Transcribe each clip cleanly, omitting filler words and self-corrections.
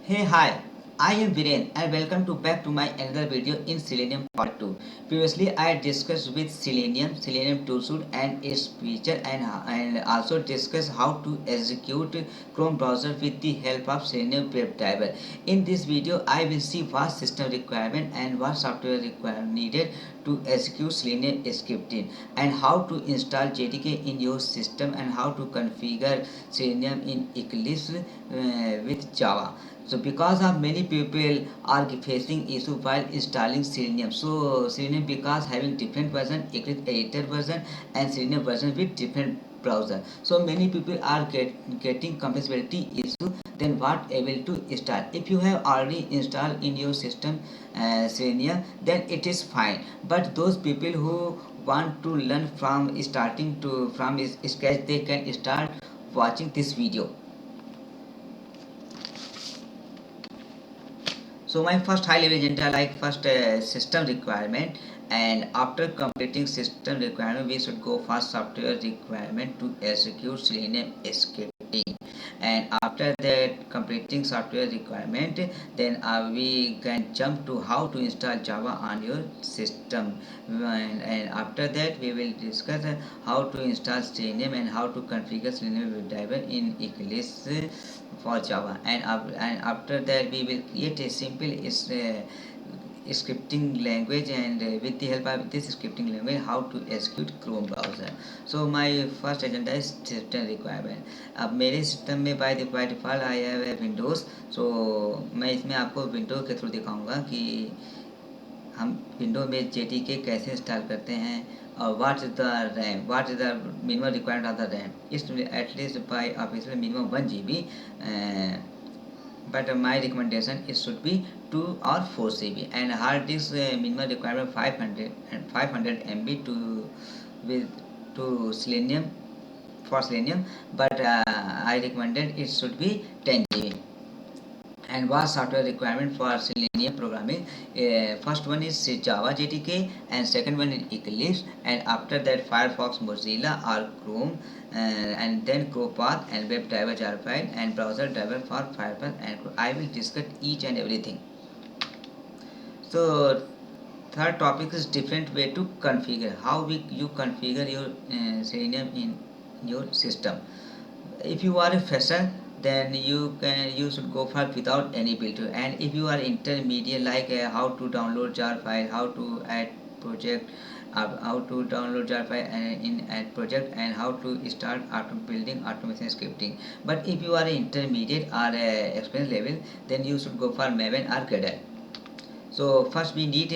Hey, hi, I am Viren and welcome to back to my another video in Selenium part 2. Previously, I discussed with Selenium toolsuit and its feature and also discussed how to execute Chrome browser with the help of Selenium WebDriver. In this video, I will see what system requirement and what software requirement needed to execute Selenium scripting and how to install JDK in your system and how to configure Selenium in Eclipse with Java. So because of many people are facing issue while installing Selenium. So Selenium because having different version, Eclipse editor version and Selenium version with different browser. So many people are getting compatibility issue. Then what able to install? If you have already installed in your system Selenium, then it is fine. But those people who want to learn from starting to from scratch, they can start watching this video. So my first high level agenda like first system requirement, and after completing system requirement we should go for software requirement to execute Selenium scripting. And after that completing software requirement, then we can jump to how to install Java on your system. And after that we will discuss how to install Selenium and how to configure Selenium WebDriver in Eclipse for Java. And after that we will create a simple scripting language, and with the help of this scripting language how to execute Chrome browser. So my first agenda is system requirement. अब मेरे system में by default I have है Windows. सो मैं इसमें आपको window के through दिखाऊंगा कि हम विंडो में JDK कैसे इंस्टॉल करते हैं और what is the RAM, what is the minimum requirement of the RAM. Is at least by official minimum 1 GB, but my recommendation it should be 2 or 4 GB, and hard disk minimum requirement 500 and 500 MB to with to Selenium for Selenium, but I recommended it should be 10 GB. And what software requirement for Selenium programming? First one is Java JDK, and second one is Eclipse, and after that Firefox, Mozilla or Chrome, and then ChromePath and WebDriver Jarfile and browser driver for Firefox, and I will discuss each and everything. So third topic is different way to configure. How you configure your Selenium in your system. If you are a fresher, then you should go for without any filter. And if you are intermediate, like how to download jar file, how to add project, how to download jar file in add project, and how to start auto building automation scripting. But if you are intermediate or experience level, then you should go for Maven or Gradle. So first we need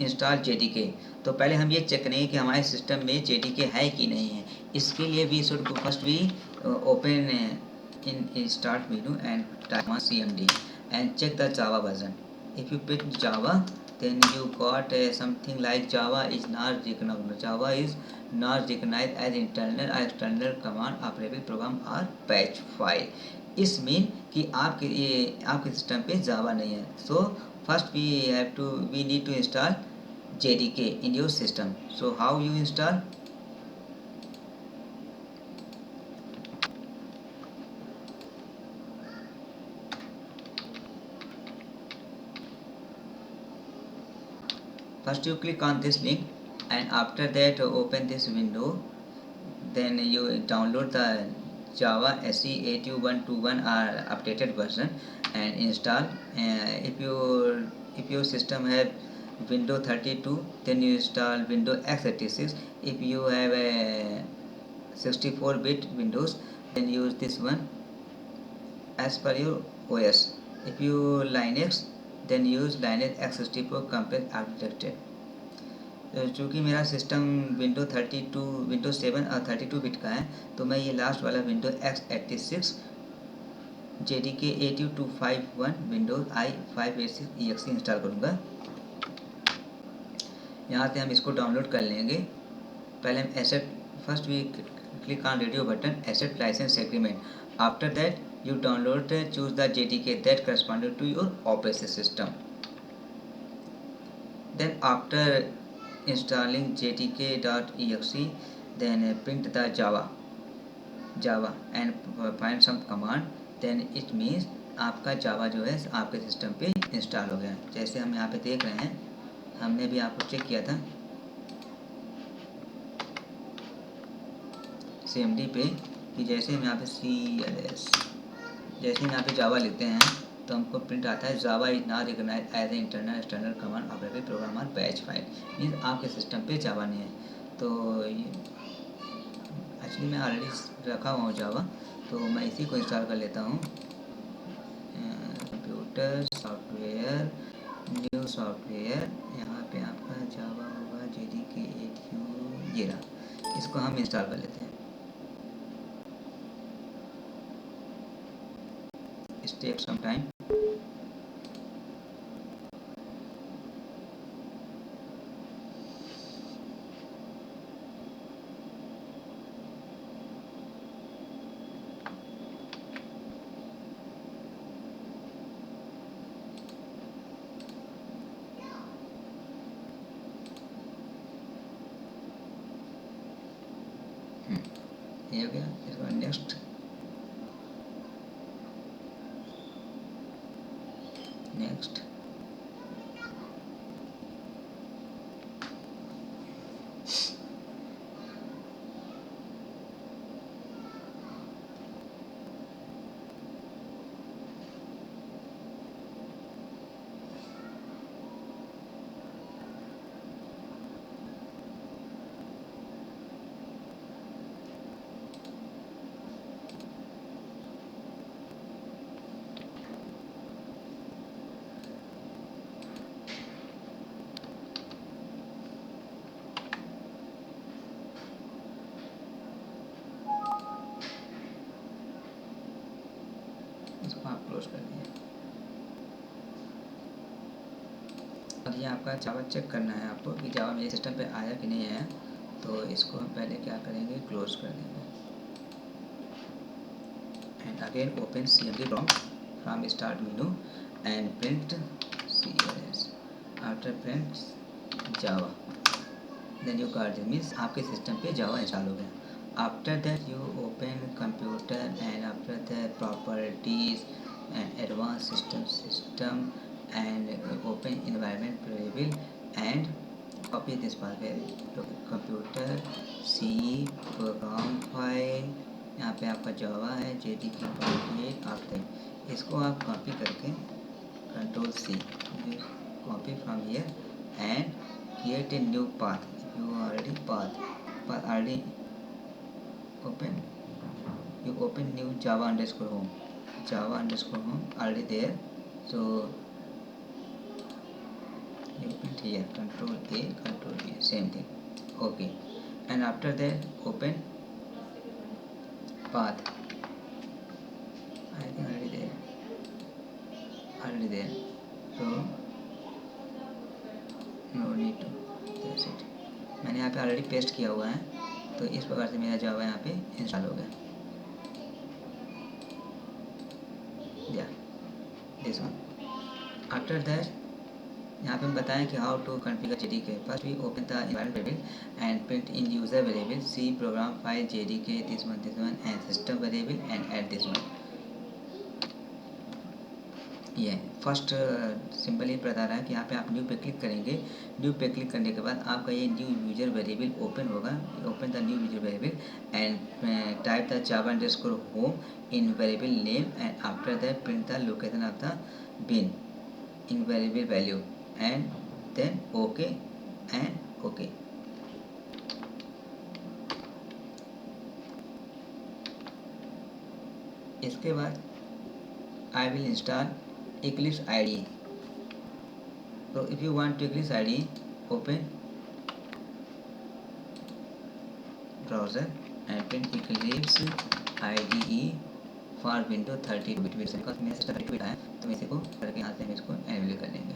install JDK. तो पहले हम ये check करेंगे कि हमारे system में JDK है कि नहीं है. इसके लिए we should first we open in start menu and type on cmd and check the Java version. If you pick Java, then you got something like Java is not recognized as internal or external command operable program or patch file. इस mean कि आपके system पे Java नहीं है. So first we need to install JDK in your system. So how you install? First you click on this link, and after that open this window. Then you download the Java SE82121 or updated version and install. If your system have Windows 32, then you install Windows x86. If you have a 64-bit Windows, then use this one as per your OS. If you Linux, then use Linux x64 Compressed Architecture. चूँकि मेरा system Windows 7 और 32 bit का है, तो मैं ये last वाला Windows x86 JDK 82251 Windows i586 install करूँगा. यहाँ से हम इसको डाउनलोड कर लेंगे. पहले हम accept first we click on radio button accept licence agreement. After that you download choose the JDK that corresponded to your operating system. Then after installing jdk.exe, then print the Java and find some command. Then it means आपका जावा जो है आपके system पे install हो गया। जैसे हम यहाँ पे देख रहे हैं, हमने भी आपको चेक किया था CMD पे कि जैसे हम यहाँ पे CLS, जैसे हम यहाँ पे जावा लिखते हैं तो हमको प्रिंट आता है Java is not recognised as a internal external command operated program और बैच फाइल। मीन्स आपके सिस्टम पे जावा नहीं है। तो एक्चुअली मैं ऑलरेडी रखा हुआ हूँ जावा, तो मैं इसी को इंस्टॉल कर लेता हूँ। कंप्यूटर सॉफ्टवेयर, न्यू सॉफ्टवेयर, यहाँ पे आपका जावा होगा JDK8U, ये रहा। इसको हम इंस्टॉल कर लेते हैं। It takes some time. ये हो गया। इसको नेक्स्ट नेक्स्ट इसको आप क्लोज कर दिए। अब ये आपका जावा चेक करना है आपको कि जावा मेरे सिस्टम पे आया कि नहीं आया। तो इसको हम पहले क्या करेंगे, क्लोज कर देंगे and again open CMD prompt from start menu and print CLS। After print Java, then you got this, means आपके सिस्टम पे जावा इंस्टॉल हो गया। After that you open computer and after that properties and advanced system and open environment variable and copy this file। computer C program file, यहाँ पे आपका जावा है JDK8 after, इसको आप कॉपी करके Ctrl+C, copy from here and create a new path। if you already path already open, you open new java underscore home already there, so you print here Ctrl+A Ctrl+V, same thing, okay। and after that open path, I think already there, so no need to, that's it। मैंने यहाँ पे already paste किया हुआ है, तो इस प्रकार से मेरा जावा यहाँ पे इंस्टॉल हो गया। This one. आफ्टर दैट यहाँ पे हम बताएं कि how to configure JDK। First we open the environment variable and print in user variable C program file JDK this one and system variable and add this one. ये first simple ये बता रहा है कि यहाँ पे आप न्यू पे क्लिक करेंगे। न्यू पे क्लिक करने के बाद आपका ये न्यू यूजर वेरिएबल ओपन होगा। Open the new user variable and type the Java underscore home in variable name and after that print the location of the bin in variable value and then okay and okay. इसके बाद I will install Eclipse IDE। so if you want to Eclipse IDE, open browser and print Eclipse IDE for Windows 32-bit। Because मेरा system 32-bit है, तो मैं इसी को करके यहाँ से हम इसको एनेबल कर लेंगे।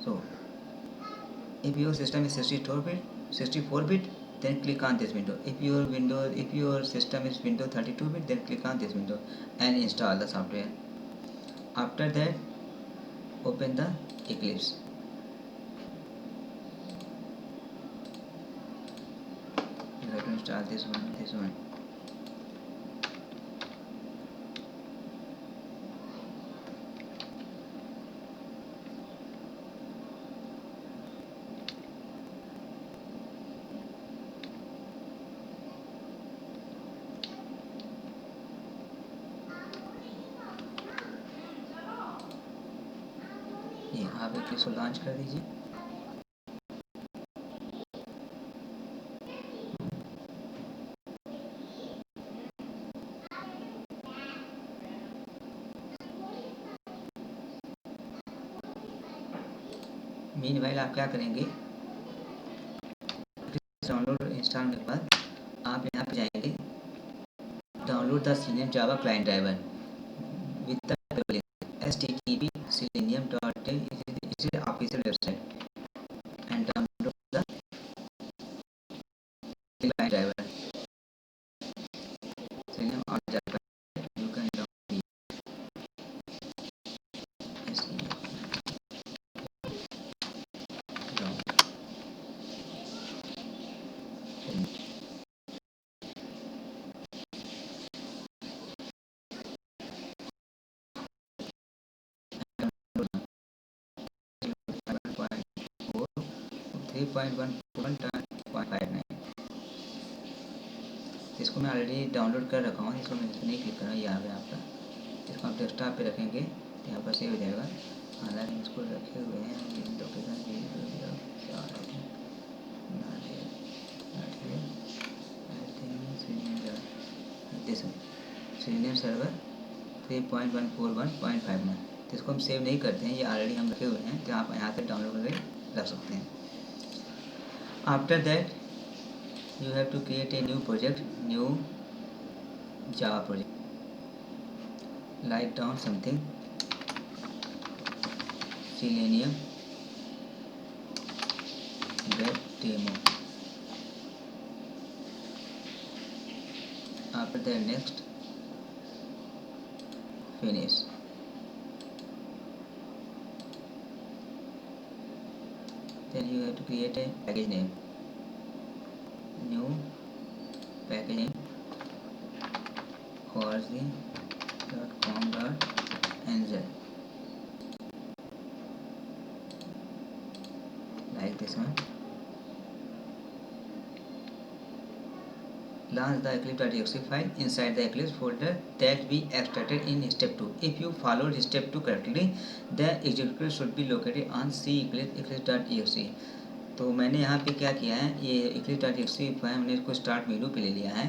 so if your system is 64-bit then click on this window। if your system is Windows 32-bit then click on this window and install the software। after that open the Eclipse। have to install this one. ये आप एक इसको launch कर दीजिए। Meanwhile आप क्या करेंगे, download install होने के बाद आप यहाँ पे जाएंगे, download the Selenium Java client driver with the http selenium.in is the official website and download the client driver Selenium on Java. You can download इसको मैं ऑलरेडी डाउनलोड कर रखा हूँ, इसको मैं नहीं क्लिक कर रहा हूँ, ये आ गया आपका। इसको आप डेस्कटॉप पे रखेंगे तो यहाँ पर सेव हो जाएगा। हालांकि इसको रखे हुए हैं Selenium सर्वर 3.141.5 में, तो इसको हम सेव नहीं करते हैं, ये ऑलरेडी हम रखे हुए हैं, तो आप यहाँ से डाउनलोड करके रख सकते हैं। After that you have to create a new project, new Java project. Write down something, Selenium web demo. After that, next, finish. Then you have to create a package name, new package name, org.com.nz, like this one. Launch the eclipse.exe file inside the Eclipse folder that we extracted in step 2. If you followed step 2 correctly, the executable should be located on C eclipse.exe. तो मैंने यहाँ पे क्या किया है, ये eclipse.exe file हमने इसको स्टार्ट मेनू पे ले लिया है।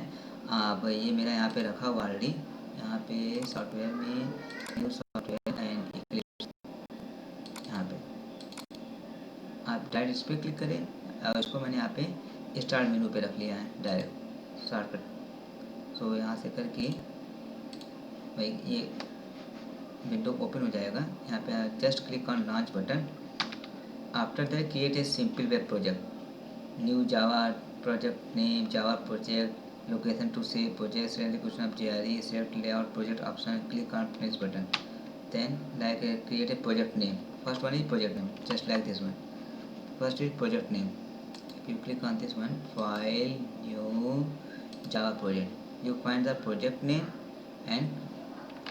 अब ये मेरा यहाँ पे रखा हुआ ऑलरेडी, यहाँ पे सॉफ्टवेयर में न्यू सॉफ्टवेयर एंड इक्लिप्स, यहाँ पे आप डायरेक्ट इस पर क्लिक करें और इसको मैंने यहाँ पे स्टार्ट मेनू पे रख लिया है डायरेक्ट शॉर्टकट। सो यहाँ से करके भाई ये विंडो ओपन हो जाएगा। यहाँ पे just click on launch button. After that create a simple web project, new Java project name, Java project, location to save project, execution of JRE, select layout project option, click on finish button. Then like create a project name. First one is project name, just like this one. First is project name. If you click on this one, file, new Java project, you find the project name and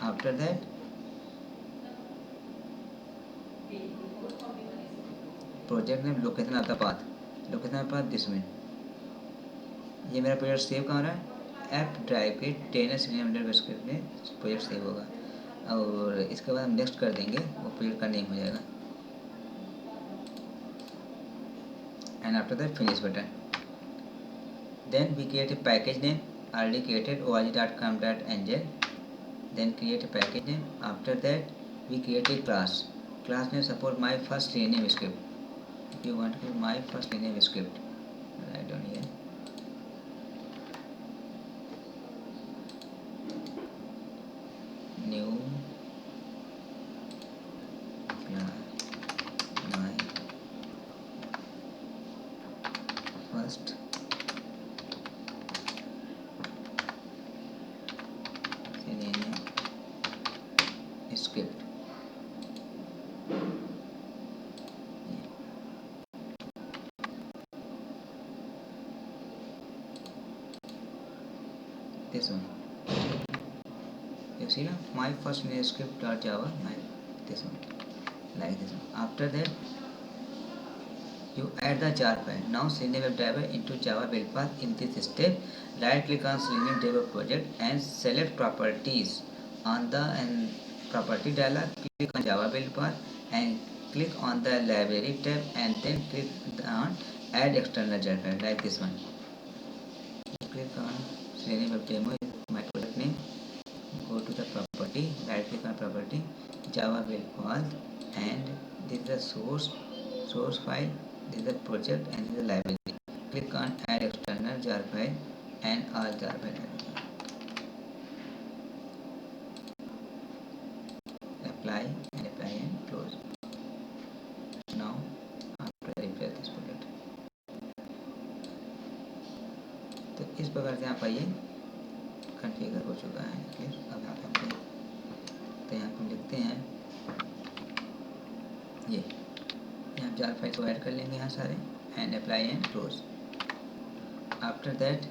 after that project name, location of the path, location of the path this one. ये मेरा project save कहाँ रहा है, app drive के tenor में project save होगा और इसके बाद हम नेक्स्ट कर देंगे, वो प्रोजेक्ट का नेम हो जाएगा and after that finish button. Then we create a package name already created org.com.nz, then create a package name. After that we create a class name support my first Selenium script. If you want to give my first Selenium script, write down here. New my first Selenium script. this one. You see now, my first script .java, my this one, like this one. After that, you add the jar file. Now Selenium WebDriver into Java build path. In this step, right click on Selenium Dev project and select properties. On the property dialog, click on Java build path and click on the library tab and then click on add external jar file, like this one. Click on Selenium Web Demo, my project name. Go to the property, right click on property, Java build path, and this is the source file, this is the project, and this is the library. Click on add external jar file and all jar file. Apply and close. Now after refresh this project, तो इस प्रकार से आप आइए configure हो चुका है। Clear. अब यहाँ पे तो यहाँ पर लिखते हैं ये यहाँ जार फाइल को ऐड कर लेंगे यहाँ सारे and apply and close. After that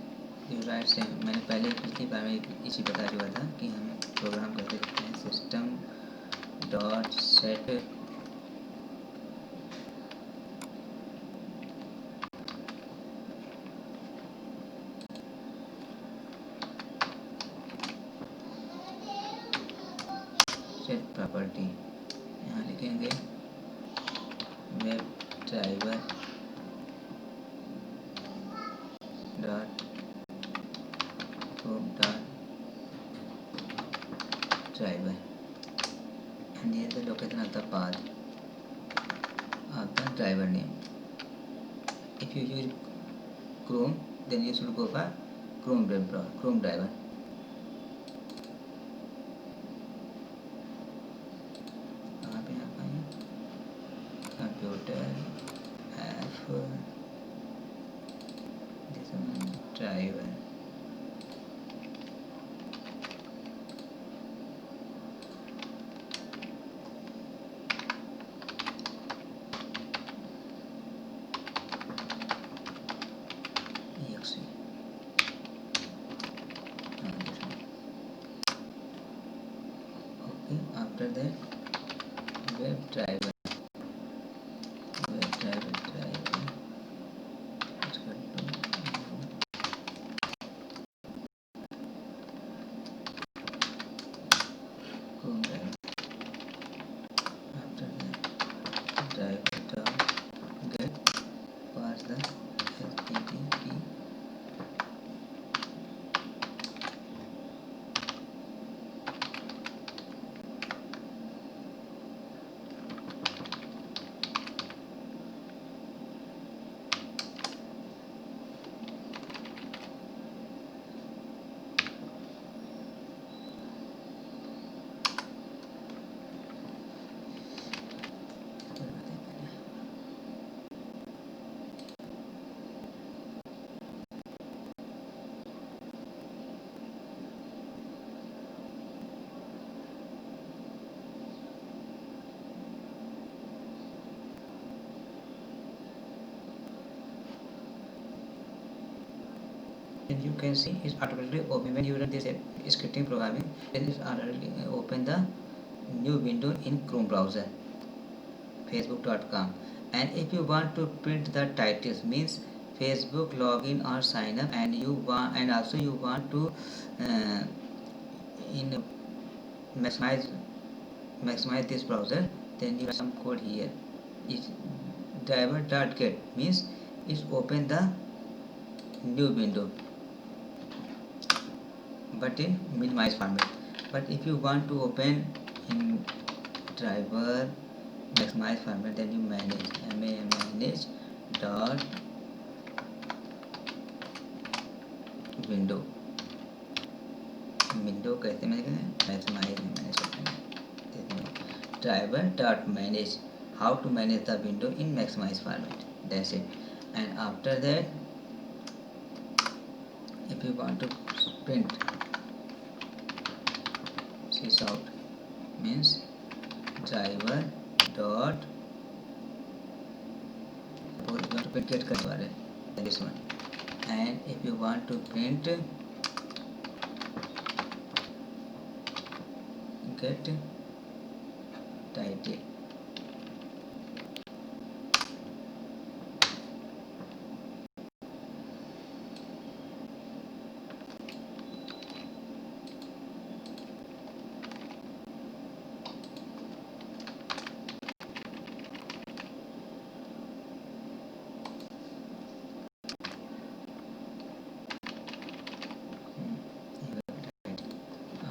you right same. मैंने पहले पिछली बार में इसी बता चुका था कि हम प्रोग्राम कर सकते हैं system dot set set property. यहाँ लिखेंगे web driver dot driver and here the location of the path of the driver name. If you use Chrome, then you should go for Chrome driver. कहाँ पे आप आए? Computer app this one driver. After that, web driver let's go to Chrome driver. After that, driver dot get pass the http and you can see it's automatically open when you run this scripting programming. Then it's already open the new window in Chrome browser, facebook.com. and if you want to print the titles, means Facebook login or sign up, and you want, and also you want to in maximize this browser, then you have some code here. Is driver.get means it's open the new window but in minimize format. But if you want to open in driver maximize format, then you manage dot window कैसे maximize driver dot manage, how to manage the window in maximize format. That's it. And after that, if you want to print sysout means driver dot get this one. And if you want to print get title.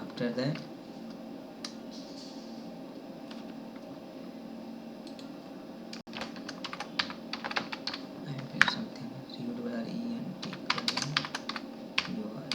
After that, I have written something URENT URL.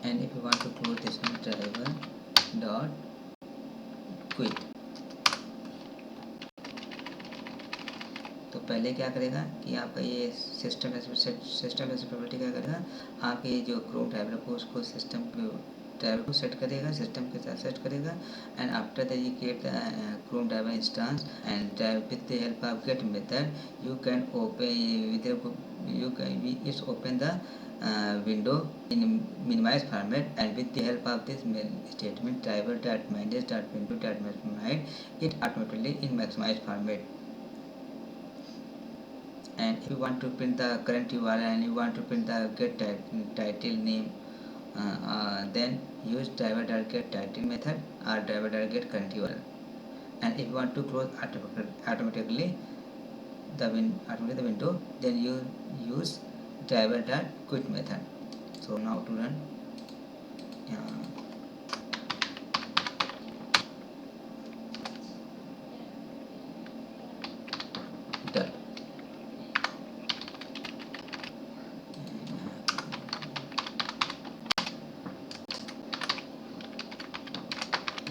And if you want to close this one, driver dot quit. तो पहले क्या करेगा कि आपका ये system property क्या करेगा, आपके ये जो क्रोम ड्राइवर को उसको सिस्टम ड्राइवर को सेट करेगा, सिस्टम के साथ सेट करेगा. And after that you create the Chrome driver instance and with the help of get method you can open the window in minimize format, and with the help of this statement driver.manage.window.maximize it automatically in maximize format. And if you want to print the current URL and you want to print the get title name, then use driver.get title method or driver.get current URL. And if you want to close automatically the window, then you use driver.quit method. So now to run, done.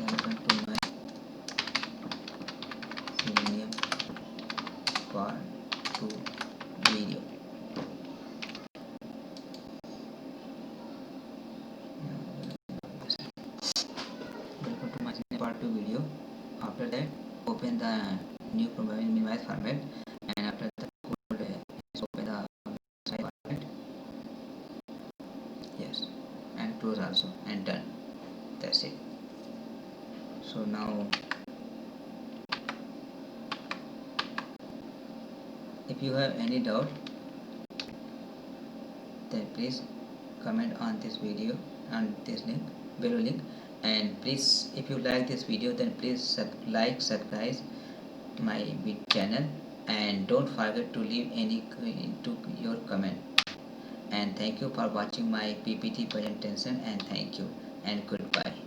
Welcome to my Selenium part 2 video. Welcome to my Selenium part 2 video. After that, open the new minimize format, and after that code is open the size format. Yes, and close also, and done. That's it. So now, if you have any doubt, then please comment on this video on this link, below link. And please, if you like this video, then please subscribe my channel, and don't forget to leave any your comment. And thank you for watching my PPT presentation, and thank you and goodbye.